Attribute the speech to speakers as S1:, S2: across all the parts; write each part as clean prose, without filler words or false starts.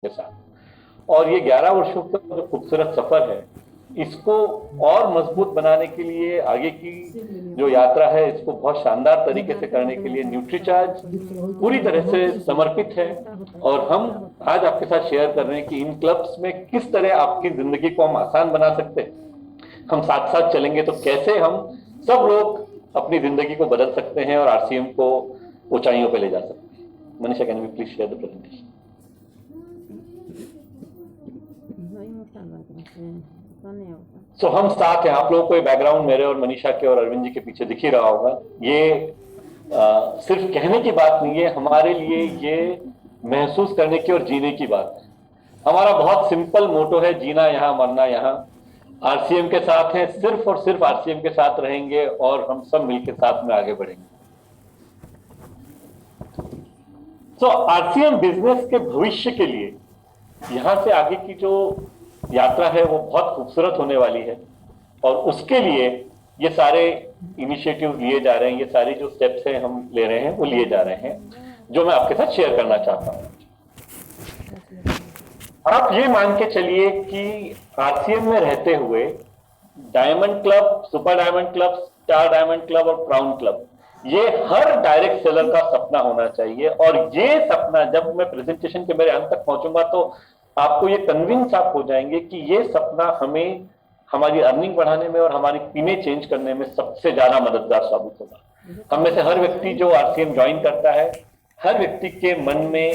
S1: के साथ। और ये 11 वर्षों का जो खूबसूरत सफर है, इसको और मजबूत बनाने के लिए, आगे की जो यात्रा है इसको बहुत शानदार तरीके से करने के लिए न्यूट्रीचार्ज पूरी तरह से समर्पित है। और हम आज आपके साथ शेयर कर रहे हैं कि इन क्लब्स में किस तरह आपकी जिंदगी को हम आसान बना सकते हैं। हम साथ साथ चलेंगे तो कैसे हम सब लोग अपनी जिंदगी को बदल सकते हैं और आरसीएम को ऊंचाइयों पे ले जा सकते हैं। Manisha, can you please share the presentation? So हम साथ हैं, आप लोगों को ये बैकग्राउंड मेरे और मनीषा के और अरविंद जी के पीछे दिख ही रहा होगा। ये सिर्फ कहने की बात नहीं है, हमारे लिए ये महसूस करने की और जीने की बात है। हमारा बहुत सिंपल मोटो है, जीना यहाँ मरना यहाँ। आरसीएम के साथ हैं, सिर्फ और सिर्फ आरसीएम के साथ रहेंगे और हम सब मिलकर साथ में आगे बढ़ेंगे। सो आरसीएम बिजनेस के भविष्य के लिए यहां से आगे की जो यात्रा है वो बहुत खूबसूरत होने वाली है। और उसके लिए ये सारे इनिशिएटिव लिए जा रहे हैं, ये सारी जो स्टेप्स हैं हम ले रहे हैं वो लिए जा रहे हैं, जो मैं आपके साथ शेयर करना चाहता हूं। आप ये मान के चलिए कि आरसीएम में रहते हुए diamond club, super diamond club, star diamond club और क्राउन क्लब, ये हर डायरेक्ट सेलर का सपना होना चाहिए। और ये सपना, जब मैं प्रेजेंटेशन के मेरे अंत तक पहुंचूंगा तो आपको ये कन्विंस आप हो जाएंगे कि ये सपना हमें हमारी अर्निंग बढ़ाने में और हमारी टीमें चेंज करने में सबसे ज्यादा मददगार साबित होगा। हम में से हर व्यक्ति जो आरसीएम ज्वाइन करता है, हर व्यक्ति के मन में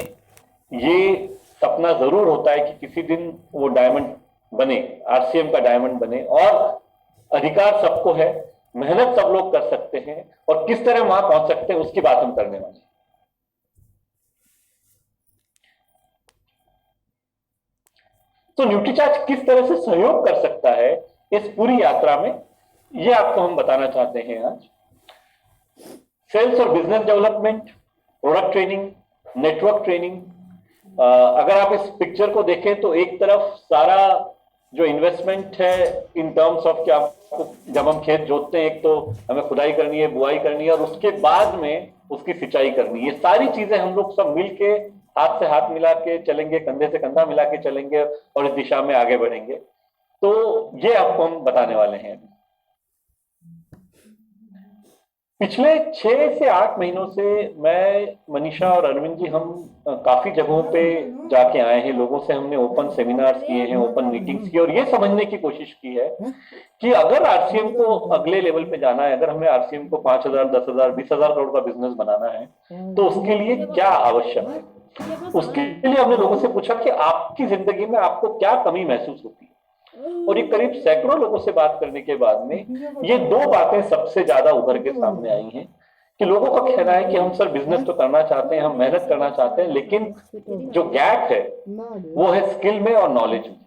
S1: ये सपना जरूर होता है कि किसी दिन वो डायमंड बने, आरसीएम का डायमंड बने। और अधिकार सबको है, मेहनत सब लोग कर सकते हैं, और किस तरह वहां पहुंच सकते हैं उसकी बात हम करने वाले हैं। तो न्यूट्रीचार्ज किस तरह से सहयोग कर सकता है इस पूरी यात्रा में, ये आपको हम बताना चाहते हैं आज। सेल्स और business development, product training, network training. अगर आप इस पिक्चर को देखें तो एक तरफ सारा जो इन्वेस्टमेंट है इन टर्म्स ऑफ कि आपको जब हम खेत जोतते हैं, एक तो हमें खुदाई करनी है, बुआई करनी है, और उसके बाद में उसकी सिंचाई करनी है। ये सारी चीजें हम लोग सब मिलके हाथ से हाथ मिला के चलेंगे, कंधे से कंधा मिला के चलेंगे और इस दिशा में आगे बढ़ेंगे। तो ये आपको हम बताने वाले हैं। पिछले 6 से 8 महीनों से मैं, मनीषा और अरविंद जी, हम काफी जगहों पे जाके आए हैं। लोगों से हमने ओपन सेमिनार्स किए हैं, ओपन मीटिंग्स की, और ये समझने की कोशिश की है कि अगर आरसीएम को अगले लेवल पे जाना है, अगर हमें आरसीएम को 5,000, 10,000, 20,000 करोड़ का बिजनेस बनाना है, तो उसके लिए क्या आवश्यक है। उसके लिए हमने लोगों से पूछा कि आपकी जिंदगी में आपको क्या कमी महसूस होती है। और ये करीब सैकड़ों लोगों से बात करने के बाद में ये 2 बातें सबसे ज्यादा उभर के सामने आई हैं कि लोगों का कहना है कि हम सर बिजनेस तो करना चाहते हैं, हम मेहनत करना चाहते हैं, लेकिन जो गैप है वो है स्किल में और नॉलेज में।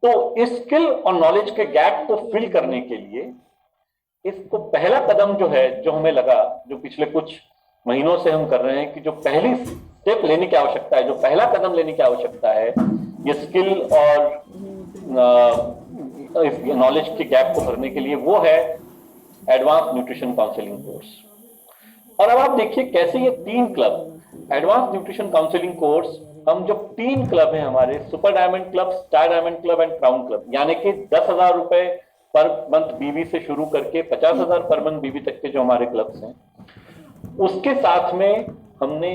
S1: तो इस स्किल और नॉलेज के गैप को फिल करने के लिए इसको पहला कदम जो है, जो हमें लगा, जो पिछले कुछ महीनों से हम कर रहे हैं, कि जो पहली स्टेप लेने की आवश्यकता है, जो पहला कदम लेने की आवश्यकता है, ये स्किल और नॉलेज के गैप को भरने के लिए, वो है एडवांस न्यूट्रिशन काउंसलिंग कोर्स। और अब आप देखिए कैसे ये 3 club, advance nutrition counselling course, हम जो 3 क्लब हैं हमारे, super diamond club, star diamond club and crown club, यानी कि 10,000 रुपए पर मंथ बीवी से शुरू करके 50,000 पर मंथ बीवी तक के जो हमारे क्लब्स हैं, उसके साथ में हमने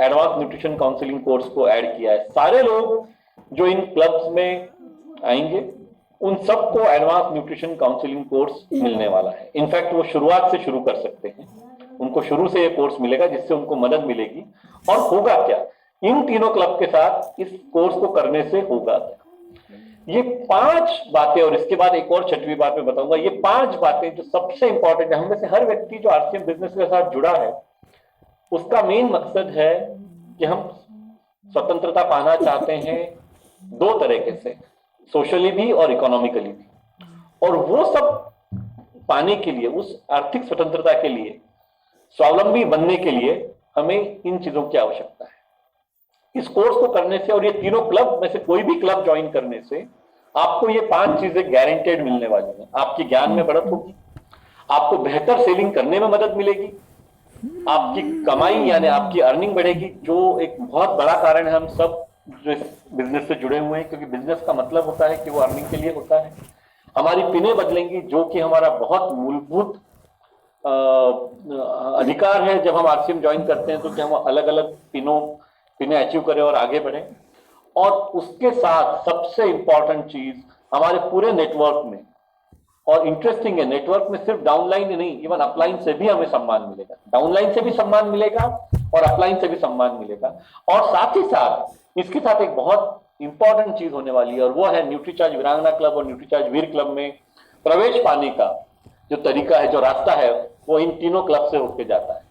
S1: एडवांस न्यूट्रिशन काउंसलिंग कोर्स को ऐड किया है। सारे लोग जो इन क्लब्स में आएंगे उन सबको एडवांस न्यूट्रिशन काउंसलिंग कोर्स मिलने वाला है। इनफैक्ट वो शुरुआत से शुरू कर सकते हैं, उनको शुरू से ये कोर्स मिलेगा जिससे उनको मदद मिलेगी। और होगा क्या, इन तीनों क्लब के साथ इस कोर्स को करने से होगा क्या, ये 5 बातें, और इसके बाद एक और 6वीं बात मैं बताऊंगा। ये 5 बातें जो सबसे इंपॉर्टेंट है, हम में से हर व्यक्ति जो आरसीएम बिजनेस के साथ जुड़ा है, उसका मेन मकसद है कि हम स्वतंत्रता पाना चाहते हैं 2 तरीके से, सोशली भी और इकोनॉमिकली भी। और वो सब पाने के लिए, उस आर्थिक स्वतंत्रता के लिए, स्वावलंबी बनने के लिए हमें इन चीजों की आवश्यकता है। इस कोर्स को करने से और ये तीनों क्लब में से कोई भी क्लब ज्वाइन करने से आपको ये 5 चीजें गारंटेड मिलने वाली हैं। आपकी ज्ञान में बढ़त होगी, आपको बेहतर सेलिंग करने में मदद मिलेगी, आपकी कमाई यानी आपकी अर्निंग बढ़ेगी, जो एक बहुत बड़ा कारण है हम सब जो इस बिजनेस से जुड़े हुए हैं, क्योंकि बिजनेस का मतलब होता है कि वो अर्निंग के लिए होता है। हमारी पिनें बदलेंगी, जो कि हमारा बहुत मूलभूत अधिकार है। जब हम आरसीएम ज्वाइन करते हैं तो कि हम अलग अलग पिनें अचीव करें और आगे बढ़ें। और उसके साथ सबसे इंपॉर्टेंट चीज हमारे पूरे नेटवर्क में, और इंटरेस्टिंग है, नेटवर्क में सिर्फ डाउनलाइन ही नहीं, इवन अपलाइन से भी हमें सम्मान मिलेगा। डाउनलाइन से भी सम्मान मिलेगा और अपलाइन से भी सम्मान मिलेगा। और साथ ही साथ इसके साथ एक बहुत इंपॉर्टेंट चीज होने वाली है, और वो है न्यूट्रीचार्ज वीरांगना क्लब और न्यूट्रीचार्ज वीर क्लब में प्रवेश पाने का जो तरीका है, जो रास्ता है, वो इन तीनों क्लब से होकर जाता है।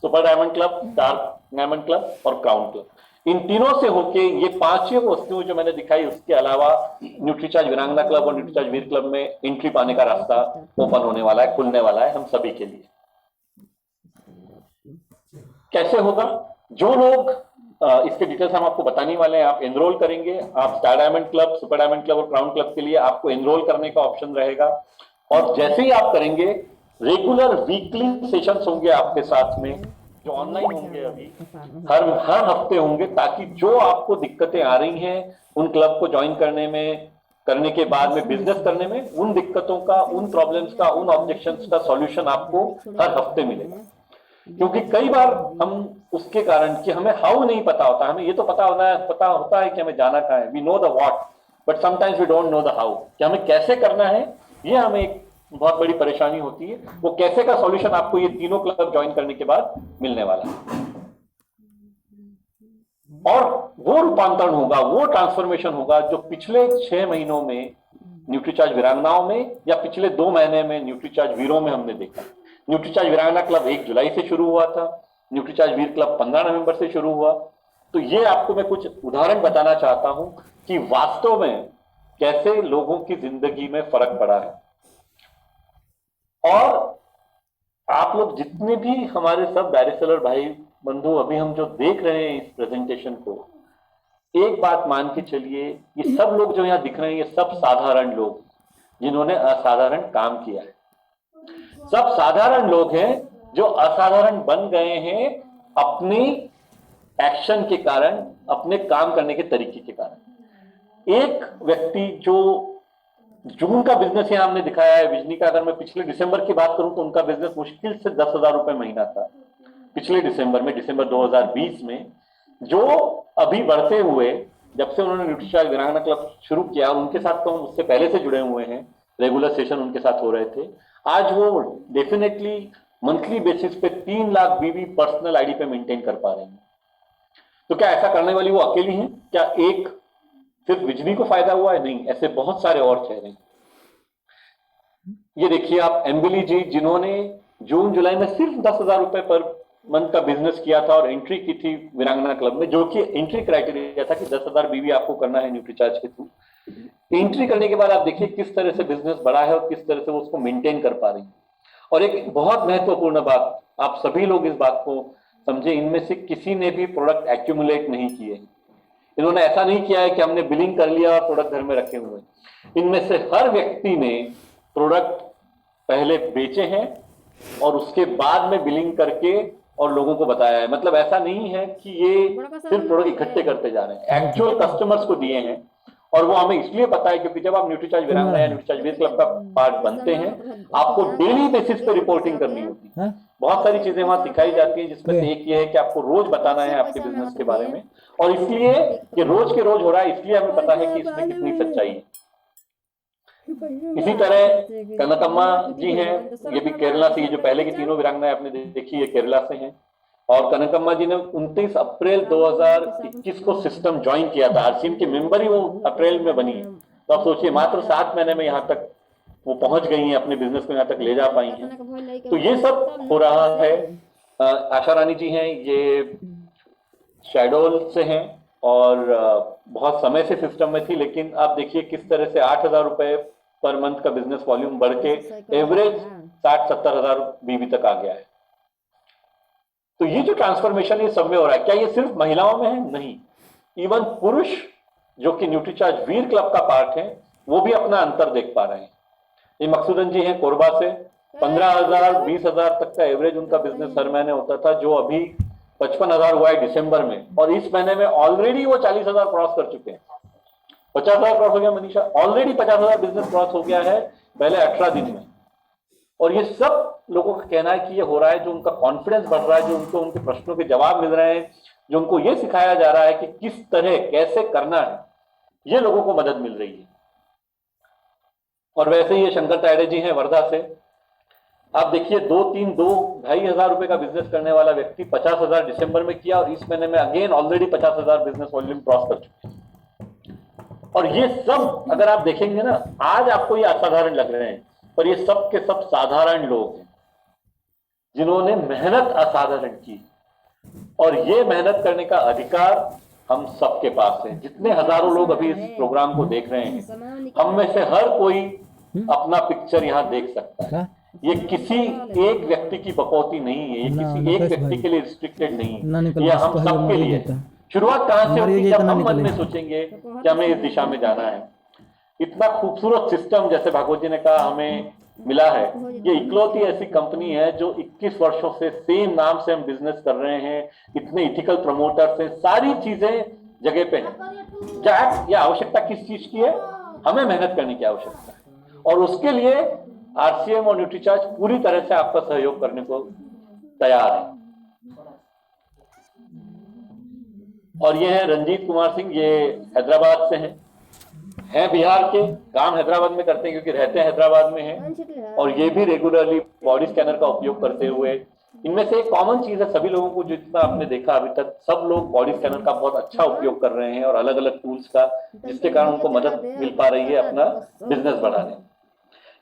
S1: Super diamond club, dark diamond club और क्राउन क्लब, इन तीनों से होके ये पांचों वस्तुएं जो मैंने दिखाई, उसके अलावा न्यूट्रीचार्ज वीरांगना क्लब और न्यूट्रीचार्ज वीर क्लब में एंट्री पाने का रास्ता ओपन होने वाला है, खुलने वाला है हम सभी के लिए। कैसे होगा? जो लोग इसके डिटेल्स हम आपको बताने वाले हैं, आप एनरोल करेंगे, आप star diamond club, super diamond club और क्राउन क्लब के लिए आपको एनरोल करने का ऑप्शन रहेगा। और जैसे ही आप करेंगे, रेगुलर वीकली सेशंस होंगे आपके साथ में, जो ऑनलाइन होंगे अभी, हर हर हफ्ते होंगे, ताकि जो आपको दिक्कतें आ रही हैं उन क्लब को ज्वाइन करने में, करने के बाद में बिजनेस करने में, उन दिक्कतों का, उन प्रॉब्लम्स का, उन ऑब्जेक्शंस का सॉल्यूशन आपको हर हफ्ते मिलेगा। क्योंकि कई बार हम उसके कारण कि हमें हाउ नहीं पता होता, हमें ये तो पता होता है कि हमें जाना कहाँ है, we know the what, but sometimes we don't know the how, कि हमें कैसे करना है, ये हमें एक बहुत बड़ी परेशानी होती है। वो कैसे का सॉल्यूशन आपको ये तीनों क्लब ज्वाइन करने के बाद मिलने वाला है। और वो रूपांतरण होगा, वो ट्रांसफॉर्मेशन होगा जो पिछले 6 महीनों में न्यूट्रीचार्ज वीरांगनाओं में या पिछले 2 महीने में न्यूट्रीचार्ज वीरों में हमने देखा। न्यूट्रीचार्ज वीरांगना क्लब 1 जुलाई से शुरू हुआ था, न्यूट्रीचार्ज वीर क्लब 15 नवंबर से शुरू हुआ। तो ये आपको मैं कुछ उदाहरण बताना चाहता हूं कि वास्तव में कैसे लोगों की जिंदगी में फर्क पड़ा है। और आप लोग जितने भी हमारे सब डायरेक्टर भाई बंधु अभी हम जो देख रहे हैं इस प्रेजेंटेशन को, एक बात मान के चलिए, ये सब लोग जो यहां दिख रहे हैं, ये सब साधारण लोग जिन्होंने असाधारण काम किया है। सब साधारण लोग हैं जो असाधारण बन गए हैं अपनी एक्शन के कारण, अपने काम करने के तरीके के कारण। एक व्यक्ति जो जून का बिजनेस यहां हमने दिखाया है, बिजली का, अगर मैं पिछले दिसंबर की बात करूं तो उनका बिजनेस मुश्किल से 10,000 रुपए महीना था पिछले दिसंबर में, दिसंबर 2020 में। जो अभी बढ़ते हुए, जब से उन्होंने न्यूट्रीचार्ज वीरांगना क्लब शुरू किया, उनके साथ तो हम उससे पहले से जुड़े हुए हैं, रेगुलर सेशन उनके साथ हो रहे थे, आज वो डेफिनेटली मंथली बेसिस पे 3 लाख बीवी पर्सनल आईडी पे मेंटेन कर पा रहे हैं। तो क्या ऐसा करने वाली वो अकेली हैं? क्या एक सिर्फ बिजली को फायदा हुआ है? नहीं, ऐसे बहुत सारे और चेहरे हैं। ये देखिए आप, एम्बिली जी, जिन्होंने जून जुलाई में सिर्फ 10,000 रुपए पर मंथ का बिजनेस किया था और एंट्री की थी वीरांगना क्लब में, जो कि एंट्री क्राइटेरिया था कि 10,000 बीवी आपको करना है न्यूट्रीचार्ज के थ्रू। एंट्री करने के बाद आप देखिए किस तरह से बिजनेस बढ़ा है और किस तरह से वो उसको मेंटेन कर पा रही है। और एक बहुत महत्वपूर्ण बात, आप सभी लोग इस बात को समझे, इनमें से किसी ने भी प्रोडक्ट एक्यूमुलेट नहीं किए। इन्होंने ऐसा नहीं किया है कि हमने बिलिंग कर लिया और प्रोडक्ट घर में रखे हुए। इनमें से हर व्यक्ति ने प्रोडक्ट पहले बेचे हैं और उसके बाद में बिलिंग करके और लोगों को बताया है। मतलब ऐसा नहीं है कि ये सिर्फ प्रोडक्ट इकट्ठे करते जा रहे हैं, एक्चुअल कस्टमर्स को दिए हैं। और वो हमें इसलिए पता है क्योंकि जब आप न्यूट्रीचार्ज वीरांगना या न्यूट्रीचार्ज वीर क्लब का पार्ट बनते हैं, आपको डेली बेसिस पे रिपोर्टिंग करनी होती है। बहुत सारी चीजें वहां सिखाई जाती हैं, जिसमें से एक ये है कि आपको रोज बताना है आपके बिजनेस के बारे में। और इसलिए कि रोज के रोज हो रहा है, इसलिए हमें पता है कि इसमें कितनी सच्चाई है। इसी तरह कनकम्मा जी हैं, ये भी केरला से, ये जो पहले की तीनों वीरांगनाएं आपने देखी है केरला से हैं। और कनकम्मा जी ने 29 अप्रैल 2021 को सिस्टम ज्वाइन किया था, आरसीएम की मेंबर ही वो अप्रैल में बनी है। तो आप सोचिए मात्र 7 महीने में यहाँ तक वो पहुंच गई हैं, अपने बिजनेस को यहाँ तक ले जा पाई हैं। तो ये सब हो रहा है। आशा रानी जी हैं, ये शैडोल से हैं और बहुत समय से सिस्टम में थी, लेकिन आप देखिए किस तरह से 8,000 रुपए पर मंथ का बिजनेस वॉल्यूम बढ़ के एवरेज 60-70 हजार बीवी तक आ गया है। तो ये जो ट्रांसफॉर्मेशन ये सब में हो रहा है, क्या ये सिर्फ महिलाओं में है? नहीं, इवन पुरुष जो कि न्यूट्रीचार्ज वीर क्लब का पार्ट है, वो भी अपना अंतर देख पा रहे हैं। ये मकसूदन जी हैं कोरबा से, 15,000 20,000 तक का एवरेज उनका बिजनेस हर महीने होता था, जो अभी 55,000 हुआ है दिसंबर में, और इस महीने में ऑलरेडी वो 40,000 क्रॉस कर चुके हैं। 50,000 क्रॉस हो गया मनीषा, ऑलरेडी 50,000 बिजनेस क्रॉस हो गया है पहले 18 दिन में। और ये सब लोगों का कहना है कि ये हो रहा है, जो उनका कॉन्फिडेंस बढ़ रहा है, जो उनको उनके प्रश्नों के जवाब मिल रहे हैं, जो उनको ये सिखाया जा रहा है कि किस तरह कैसे करना है, ये लोगों को मदद मिल रही है। और वैसे ही ये शंकर तायडे जी हैं वर्धा से। आप देखिए 2,500 रुपए का बिजनेस करने वाला व्यक्ति 50,000 दिसंबर में किया, और इस महीने में again already 50,000 business volume cross कर चुके हैं। और ये सब अगर आप देखेंगे ना, आज आपको ये असाधारण लग रहे हैं, पर ये सब के सब साधारण लोग हैं जिन्होंने मेहनत असाधारण की। और ये मेहनत करने का अधिकार हम सबके पास है। जितने हजारों लोग अभी इस प्रोग्राम को देख रहे हैं, हम में से हर कोई अपना पिक्चर यहाँ देख सकता है। ये किसी एक व्यक्ति की बकौती नहीं है, ये किसी एक व्यक्ति के लिए रिस्ट्रिक्टेड नहीं है, ये हम सबके लिए। शुरुआत कहां से होगी? जब हम मन में सोचेंगे कि हमें इस दिशा में जाना है। इतना खूबसूरत सिस्टम, जैसे भागवत जी ने कहा, हमें मिला है। ये इकलौती ऐसी कंपनी है जो 21 वर्षों से सेम नाम से हम बिजनेस कर रहे हैं, इतने इथिकल प्रमोटर्स हैं, सारी चीजें जगह पे हैं। क्या आवश्यकता किस चीज की है? हमें मेहनत करने की आवश्यकता है, और उसके लिए आरसीएम और न्यूट्रीचार्ज पूरी तरह से आपका सहयोग करने को तैयार है। और ये है रंजीत कुमार सिंह, ये हैदराबाद से हैं बिहार के, काम हैदराबाद में करते हैं क्योंकि रहते हैं हैदराबाद में हैं, और ये भी रेगुलरली बॉडी स्कैनर का उपयोग करते हुए। इनमें से एक कॉमन चीज है, सभी लोगों को जितना आपने देखा अभी तक, सब लोग बॉडी स्कैनर का बहुत अच्छा उपयोग कर रहे हैं, और अलग अलग टूल्स का, जिसके कारण उनको मदद मिल पा रही है अपना बिजनेस बढ़ाने।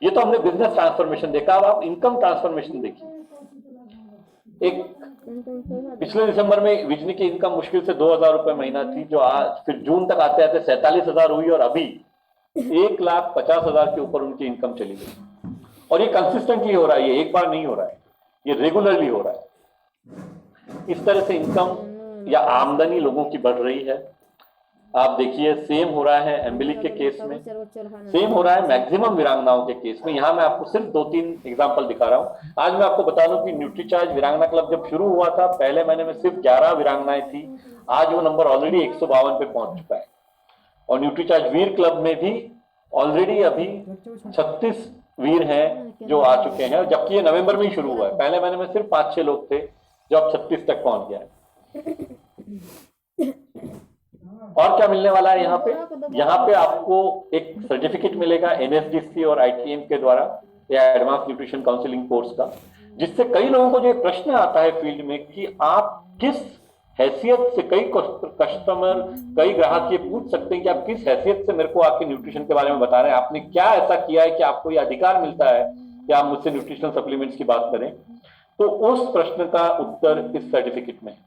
S1: ये तो हमने बिजनेस ट्रांसफॉर्मेशन देखा। अब आप इनकम ट्रांसफॉर्मेशन देखिए। एक पिछले दिसंबर में विजनी की इनकम मुश्किल से 2,000 रुपए महीना थी, जो आज फिर जून तक आते आते 47,000 हुई, और अभी 1,50,000 के ऊपर उनकी इनकम चली गई। और ये कंसिस्टेंटली हो रहा है, ये एक बार नहीं हो रहा है, ये रेगुलरली हो रहा है। इस तरह से इनकम या आमदनी लोगों की बढ़ रही है। आप देखिए सेम हो रहा है एम्बिलिक के केस में, सेम हो रहा है मैक्सिमम वीरांगनाओं के केस में। यहां मैं आपको सिर्फ 2-3 एग्जांपल दिखा रहा हूं। आज मैं आपको बता दूं कि न्यूट्रीचार्ज वीरांगना क्लब जब शुरू हुआ था, पहले महीने में सिर्फ 11 वीरांगनाएं थी, आज वो नंबर ऑलरेडी 152 पे पहुंच चुका है। और न्यूट्रीचार्ज वीर क्लब में भी ऑलरेडी अभी 36 वीर हैं जो आ चुके हैं, जबकि ये नवंबर में ही शुरू हुआ है। पहले महीने में सिर्फ 5-6 लोग थे, जो अब 36 तक पहुंच गया है। और क्या मिलने वाला है यहाँ पे? यहाँ पे आपको एक सर्टिफिकेट मिलेगा एनएसडीसी और आईटीएम के द्वारा, या एडवांस न्यूट्रिशन काउंसलिंग कोर्स का, जिससे कई लोगों को जो प्रश्न आता है फील्ड में कि आप किस हैसियत से, कई कस्टमर, कई ग्राहक ये पूछ सकते हैं कि आप किस हैसियत से मेरे को आके न्यूट्रिशन के बारे में बता रहे हैं, आपने क्या ऐसा किया है कि आपको ये अधिकार मिलता है कि आप मुझसे न्यूट्रिशनल सप्लीमेंट्स की बात करें। तो उस प्रश्न का उत्तर इस सर्टिफिकेट में है।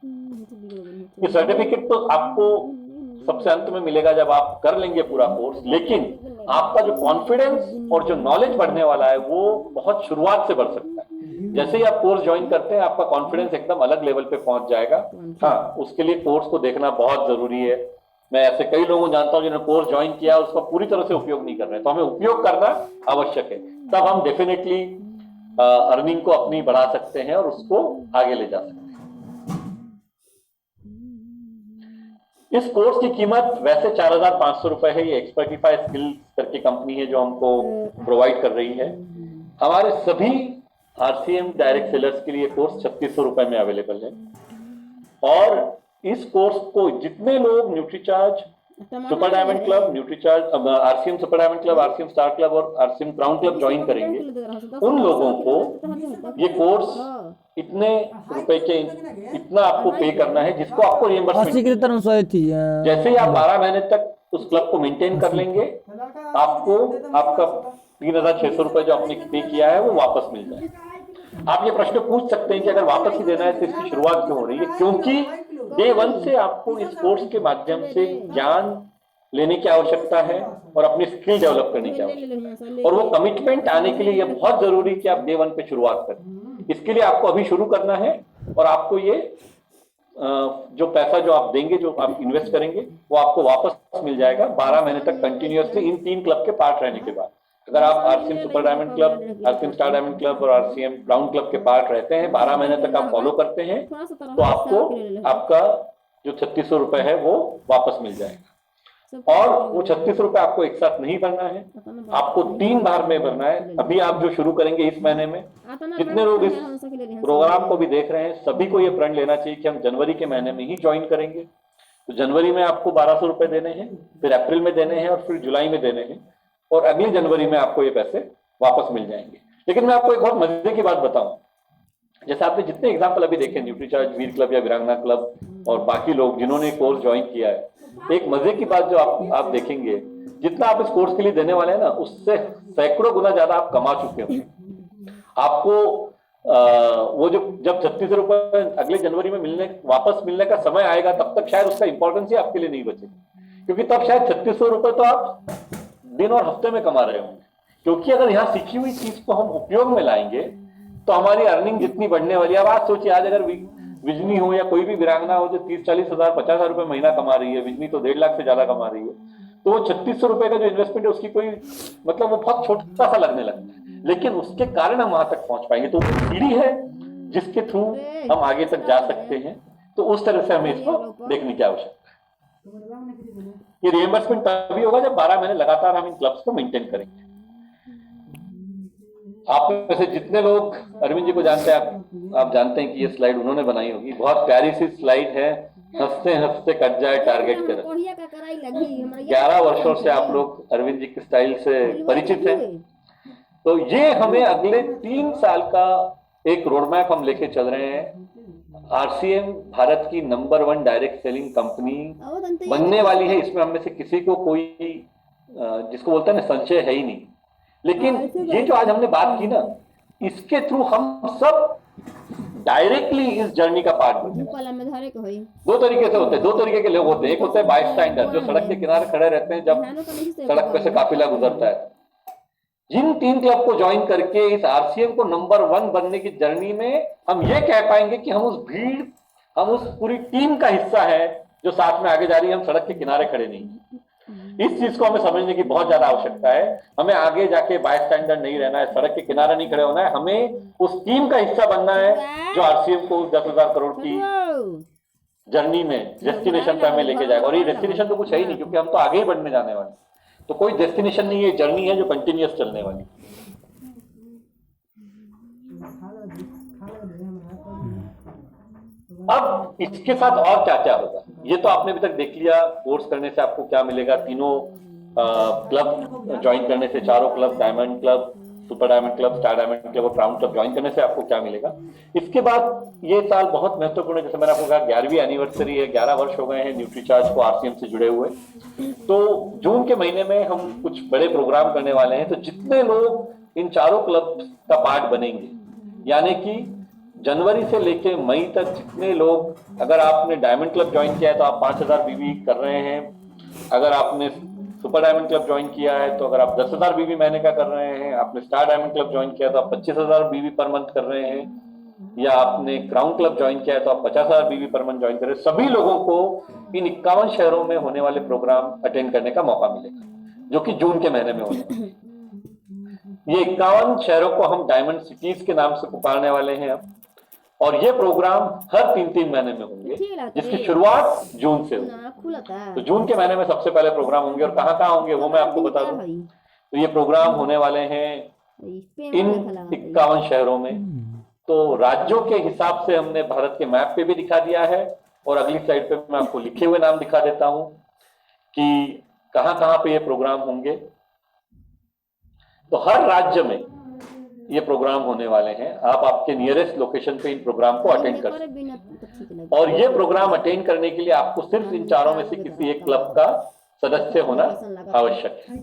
S1: ये सर्टिफिकेट तो आपको सबसे अंत में मिलेगा जब आप कर लेंगे पूरा कोर्स, लेकिन आपका जो कॉन्फिडेंस और जो नॉलेज बढ़ने वाला है वो बहुत शुरुआत से बढ़ सकता है। जैसे ही आप कोर्स ज्वाइन करते हैं, आपका कॉन्फिडेंस एकदम अलग लेवल पे पहुंच जाएगा। हाँ, उसके लिए कोर्स को देखना बहुत जरूरी है। मैं ऐसे कई लोगों को जानता हूं जिन्होंने कोर्स ज्वाइन किया, उसका पूरी तरह से उपयोग नहीं कर रहे हैं, तो हमें उपयोग करना आवश्यक है। तब हम डेफिनेटली अर्निंग को अपनी बढ़ा सकते हैं और उसको आगे ले जा सकते हैं। इस कोर्स की कीमत वैसे 4,500 रुपए है। ये एक्सपर्टिफाई स्किल करके कंपनी है जो हमको प्रोवाइड कर रही है। हमारे सभी आरसीएम डायरेक्ट सेलर्स के लिए कोर्स 3,600 रुपए में अवेलेबल है। और इस कोर्स को जितने लोग Nutricharge super diamond club, Nutricharge RCM super diamond club, RCM star club और आरसीएम क्राउन क्लब ज्वाइन करेंगे, उन लोगों को ये कोर्स इतने रुपए के इतना आपको पे करना है, जिसको आपको रियम्बर्समेंट थी। जैसे ही आप 12 महीने तक उस क्लब को मेंटेन कर लेंगे, आपको आपका 3,600 रुपए जो आपने पे किया है वो वापस मिल जाए। आप ये प्रश्न पूछ सकते हैं कि अगर वापस ही देना है तो इसकी शुरुआत क्यों हो रही है? क्योंकि डे 1 से आपको इस कोर्स के माध्यम से ज्ञान लेने की आवश्यकता है और अपनी स्किल डेवलप करने की आवश्यकता है। और वो कमिटमेंट आने के लिए ये बहुत जरूरी है कि आप डे 1 पे शुरुआत करें। इसके लिए आपको अभी शुरू करना है, और आपको ये जो पैसा जो आप देंगे, जो आप इन्वेस्ट करेंगे, वो आपको वापस मिल जाएगा 12 महीने तक कंटिन्यूअसली इन 3 क्लब के पार्ट रहने के बाद। अगर आप RCM super diamond club, RCM star diamond club और आरसीएम क्राउन क्लब के पार्ट रहते हैं, 12 महीने तक आप फॉलो करते हैं, तो आपको आपका जो 3600 रुपए है वो वापस मिल जाएगा। और वो 3600 रुपए आपको एक साथ नहीं भरना है, आपको 3 बार में भरना है। अभी आप जो शुरू करेंगे इस महीने में, जितने लोग इस प्रोग्राम को भी देख रहे हैं सभी को ये प्रण लेना चाहिए कि हम जनवरी के महीने में ही ज्वाइन करेंगे। तो जनवरी में आपको 1200 रुपए देने हैं, फिर अप्रैल में देने हैं और फिर जुलाई में देने हैं, और अगली जनवरी में आपको ये पैसे वापस मिल जाएंगे। लेकिन मैं आपको एक बहुत मजे की बात बताऊं, जैसे आपने जितने एग्जाम्पल अभी देखे, न्यूट्रीचार्ज, वीर क्लब या वीरांगना क्लब और बाकी लोग जिन्होंने कोर्स ज्वाइन किया है, एक मजे की बात जो आप देखेंगे, जितना आप इस कोर्स के लिए देने वाले हैं ना, उससे सैकड़ों गुना ज्यादा आप कमा चुके होंगे। आपको वो जो जब 3600 रुपए अगले जनवरी में वापस मिलने का समय आएगा, तब तक शायद उसका इंपॉर्टेंस ही आपके लिए नहीं बचेगा, क्योंकि तब शायद 3600 रुपए तो आप दिन और हफ्ते में कमा रहे होंगे। क्योंकि अगर यहाँ सीखी हुई चीज को हम उपयोग में लाएंगे तो हमारी अर्निंग जितनी बढ़ने वाली है। अब आज सोचिए, आज अगर विजनी हो या कोई भी वीरांगना हो जो 30-40 हजार 50 हजार रुपए महीना कमा रही है, विजनी तो 1.5 लाख से ज्यादा कमा रही है, तो वो 3600 रुपए का जो इन्वेस्टमेंट है उसकी कोई मतलब वो बहुत छोटा सा लगने लगता है, लेकिन उसके कारण हम वहां तक पहुंच पाएंगे। तो वो सीढ़ी है जिसके थ्रू हम आगे तक जा सकते हैं। तो उस तरह से हमें इसको देखने की आवश्यकता है। ये रिएम्बर्समेंट तभी होगा जब 12 महीने लगातार हम इन क्लब्स को मेंटेन करेंगे। आप में से जितने लोग अरविंद जी को जानते हैं, आप जानते हैं कि ये स्लाइड उन्होंने बनाई होगी। बहुत प्यारी सी स्लाइड है, हंसते हंसते कट जाए टारगेट की तरफ। 11 वर्षों से आप लोग अरविंद जी के स्टाइल से परिचित हैं। तो ये हमें अगले 3 साल का एक रोडमैप हम लेके चल रहे हैं। आरसीएम भारत की नंबर 1 डायरेक्ट सेलिंग कंपनी बनने वाली है। इसमें हम में से किसी को कोई जिसको बोलते हैं ना संशय है ही नहीं। लेकिन ये जो आज हमने बात की ना, इसके थ्रू हम सब डायरेक्टली इस जर्नी का पार्ट बनते हैं। 2 तरीके से होते हैं, 2 तरीके के लोग होते हैं। एक होते हैं बायस्टैंडर, जो सड़क के किनारे खड़े रहते हैं जब सड़क पे से काफिला गुजरता है। जिन 3 क्लब को ज्वाइन करके इस आरसीएम को नंबर 1 बनने की जर्नी में हम ये कह पाएंगे कि हम उस भीड़, हम उस पूरी टीम का हिस्सा है जो साथ में आगे जा रही है। हम सड़क के किनारे खड़े नहीं। इस चीज को हमें समझने की बहुत ज्यादा आवश्यकता है। हमें आगे जाके बायस्टैंडर नहीं रहना है, सड़क के किनारे नहीं खड़े होना है। हमें उस टीम का हिस्सा बनना है जो आरसीएम को उस 10,000 करोड़ की जर्नी में डेस्टिनेशन पे हमें लेके जाएगा। और ये डेस्टिनेशन तो कुछ है ही नहीं, क्योंकि हम तो आगे ही बढ़ने जाने वाले। तो कोई डेस्टिनेशन नहीं है, जर्नी है जो कंटिन्यूअस चलने वाली। अब इसके साथ और क्या क्या होगा ये तो आपने अभी तक देख लिया। कोर्स करने से आपको क्या मिलेगा, तीनों क्लब ज्वाइन करने से, चारों club, diamond club, super diamond club, star diamond club और क्राउन क्लब ज्वाइन करने से आपको क्या मिलेगा। इसके बाद ये साल बहुत महत्वपूर्ण है। जैसे मैंने आपको कहा 11वीं एनिवर्सरी है, 11 वर्ष हो गए हैं न्यूट्रीचार्ज को आरसीएम से जुड़े हुए। तो जून के महीने में हम कुछ बड़े प्रोग्राम करने वाले हैं। तो जितने लोग इन चारों क्लब का पार्ट बनेंगे, यानी कि जनवरी से लेके मई तक जितने लोग, अगर आपने डायमंड क्लब ज्वाइन किया है तो आप 5000 बीवी कर रहे हैं। अगर आपने सुपर डायमंड क्लब ज्वाइन किया है तो अगर आप 10,000 बीवी महीने का कर रहे हैं। आपने स्टार डायमंड क्लब ज्वाइन किया तो आप 25,000 बीवी पर मंथ कर रहे हैं। या आपने क्राउन क्लब ज्वाइन किया है तो आप 50,000 बीवी पर मंथ ज्वाइन कर रहे हैं। सभी लोगों को इन 51 शहरों में होने वाले प्रोग्राम अटेंड करने का मौका मिलेगा, जो कि जून के महीने में होने। ये 51 शहरों को हम डायमंड सिटीज के नाम से पुकारने वाले हैं अब। और ये प्रोग्राम हर 3-3 महीने में होंगे, जिसकी शुरुआत जून से होगी। तो जून के महीने में सबसे पहले प्रोग्राम होंगे, और कहाँ कहाँ होंगे वो मैं आपको बता दूं। तो ये प्रोग्राम होने वाले हैं इन 51 शहरों में। तो राज्यों के हिसाब से हमने भारत के मैप पे भी दिखा दिया है, और अगली स्लाइड पे मैं आपको लिखे हुए नाम दिखा देता हूं कि कहाँ कहाँ पे ये प्रोग्राम होंगे। तो हर राज्य में ये प्रोग्राम होने वाले हैं। आप आपके नियरेस्ट लोकेशन पे इन प्रोग्राम को अटेंड कर सकते हैं। और ये प्रोग्राम अटेंड करने के लिए आपको सिर्फ इन चारों में से किसी एक क्लब का सदस्य होना आवश्यक है।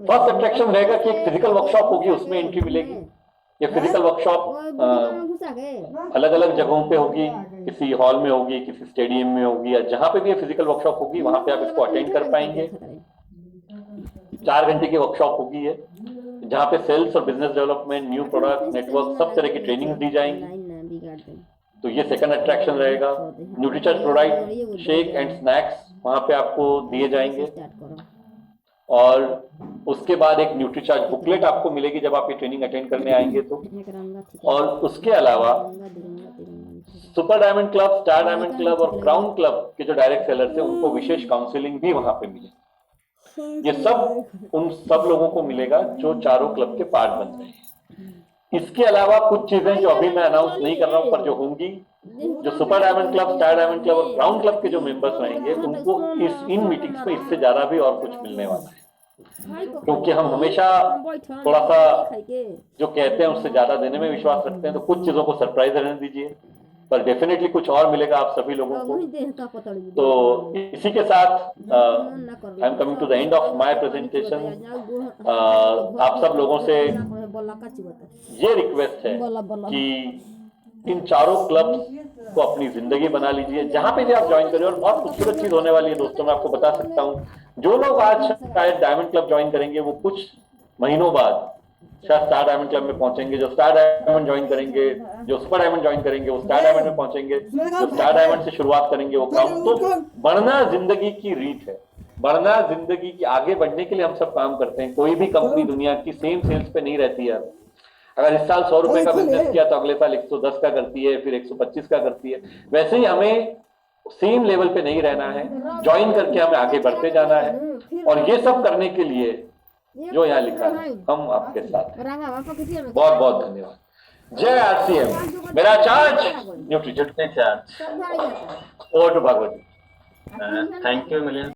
S1: फर्स्ट अट्रैक्शन रहेगा कि एक फिजिकल वर्कशॉप होगी, उसमें एंट्री मिलेगी। ये फिजिकल वर्कशॉप अलग अलग जगहों पे होगी, किसी हॉल में होगी, किसी स्टेडियम में होगी, या जहां पे भी ये फिजिकल वर्कशॉप होगी वहां पे आप इसको अटेंड कर पाएंगे। 4 घंटे की वर्कशॉप होगी है, जहां पे सेल्स और business development, new product, network, सब तरह की ट्रेनिंग दी जाएंगी। तो ये सेकंड अट्रैक्शन रहेगा। Nutricharge provide shake and snacks वहां पे आपको दिए जाएंगे। और उसके बाद एक न्यूट्रीचार्ज बुकलेट आपको मिलेगी जब आप ये ट्रेनिंग अटेंड करने आएंगे तो। और उसके अलावा super diamond club, star diamond club और क्राउन क्लब के जो डायरेक्ट सेलर्स हैं उनको विशेष काउंसलिंग भी वहां पे मिलेगी। ये सब उन सब लोगों को मिलेगा जो चारों क्लब के पार्ट बन रहे हैं। इसके अलावा कुछ चीजें जो अभी मैं अनाउंस नहीं कर रहा हूं पर जो होंगी, जो super diamond club, star diamond club और क्राउन क्लब के जो मेंबर्स रहेंगे उनको इन मीटिंग्स में इससे ज्यादा भी और कुछ मिलने वाला है। क्योंकि हम हमेशा थोड़ा सा जो कहते हैं उससे ज्यादा देने में विश्वास रखते हैं, तो कुछ चीजों को सरप्राइज रहने दीजिए, पर डेफिनेटली कुछ और मिलेगा आप सभी लोगों को। तो इसी के साथ I am coming to the end of my presentation. आप सब लोगों से ये रिक्वेस्ट है कि इन चारों क्लब्स को अपनी जिंदगी बना लीजिए, जहां पे भी आप ज्वाइन करें। और बहुत खूबसूरत चीज होने वाली है दोस्तों, मैं आपको बता सकता हूँ, जो लोग आज शायद डायमंड क्लब ज्वाइन करेंगे वो कुछ महीनों बाद शायद स्टार डायमंड क्लब में पहुंचेंगे। जो स्टार डायमंड ज्वाइन करेंगे, जो सुपर डायमंड ज्वाइन करेंगे वो स्टार डायमंड में पहुंचेंगे। जो स्टार डायमंड से शुरुआत करेंगे वो क्राउन। तो बढ़ना जिंदगी की रीत है, बढ़ना जिंदगी की, आगे बढ़ने के लिए हम सब काम करते हैं। कोई भी कंपनी दुनिया की सेम सेल्स पे नहीं रहती है। अगर इस साल 100 रुपए का बिजनेस किया तो अगले साल 110 का करती है, फिर 125 का करती है। वैसे ही हमें सेम लेवल पे नहीं रहना है, ज्वाइन करके हमें आगे बढ़ते जाना है। और ये सब करने के लिए जो यहाँ लिखा है हम आपके साथ हैं। बहुत बहुत धन्यवाद। जय आरसीएम। मेरा charge nutrition charge. Over to Bhagwat.
S2: Thank you million.